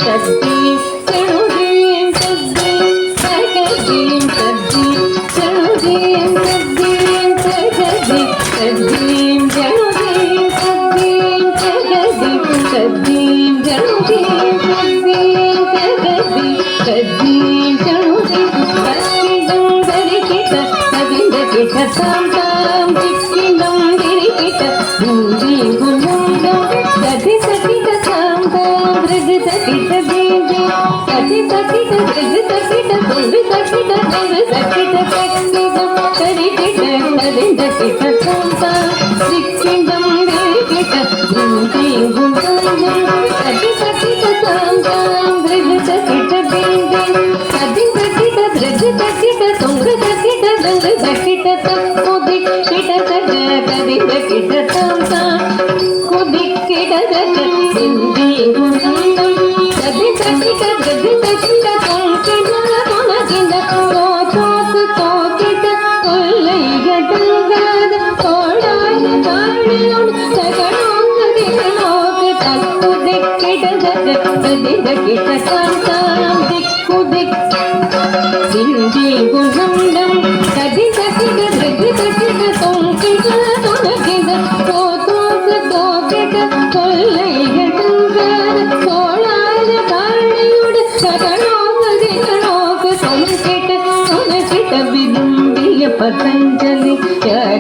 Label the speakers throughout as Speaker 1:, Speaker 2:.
Speaker 1: तद्दीं चणुदीं तद्दीं तगदीं तद्दीं चणुदीं तद्दीं तगदीं तद्दीं चणुदीं तद्दीं तगदीं तद्दीं चणुदीं तद्दीं तगदीं तद्दीं चणुदीं तद्दीं दरिकिट तदिंदकिट तां तां दिक्किनं दिरिकिट दूदी गुणुंदं तदि तकिट तां तां दृग तकिट दीदी तदि तकिट दृग तकिट दूदी तकिट दृग तकिट तकिदं दरिकिट तदिंदकिट तां तां दिक्किनं दिरिकिट दूदी गुणुंदं तदि तकिट तां तां दृग तकिट दीदी तदि तकिट दृग तकिट तुंग तकिट दृग तकिट तां उदिक किट तक तदिंदकिट तां तां कुदिक किट तक दिंदी गुणुंदं तदि तकिट दृग तकिट तुंग तुनगिंद तोचोक तोकिट कोल्लैगटुगाद तोडाय काणियों तगणोंग दिनोक तकुदिक किट तक तदिंदकिट तां तां दिक्कुदिक दिंदी गुणुंदं तदि तकिट दृग तकिट तुंग तुनगिंद तोचोक तोकिट कोल्लैगटुगाद तोडाय काणियों तगणोंग दिनोक तुनकिट तुनकिट विदुंबिय पतंजलि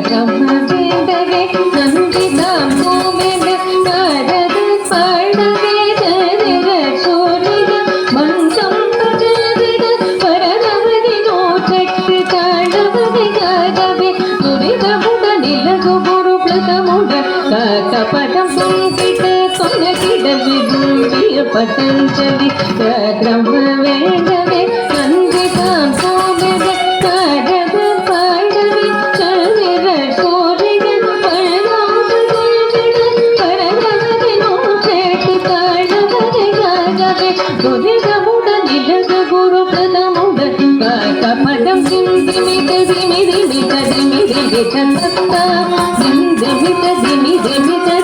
Speaker 1: ब्रह्मवेदवे नंदितां गोमेद नारद पांडवे जनिर सूरिय मंचं पजदिद परनवदिनो चक्र तांडववे गागवे दुरिदमुड निलगु गुरुप्लतमुड काकपटं सुंकिट सुनकिट विदुंबिय पतंजलि ब्रह्मवेदवे नंदितां गोमेद नारद पांडवे जनिर सूरिय परनवदिनो चक्र तांडववे गागवे दुरिदमुड निलगु गुरुप्लतमुड काकपटं दिमिद दिमिद दिमिद चन्दत्ता दिमिद दिमिद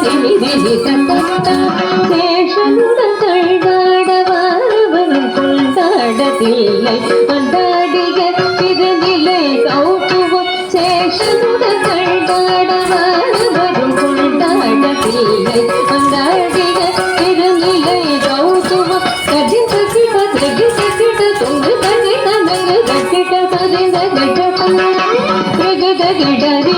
Speaker 1: दिमिद चन्दत्ता சேஷனுட தள்ளாடவாரவனும் கொண்டாடத்தில்லை கொண்டாடிய திருநிலை கௌதுவம் சேஷனுட தள்ளாடவாரவனும் கொண்டாடத்தில்லை கொண்டாடிய திருநிலை கௌதுவம் கதி தகிட திரகி தகிட தொங்கு தகிட நங்கு தகிட பதிந்த கிட திரகு தகிட ரீ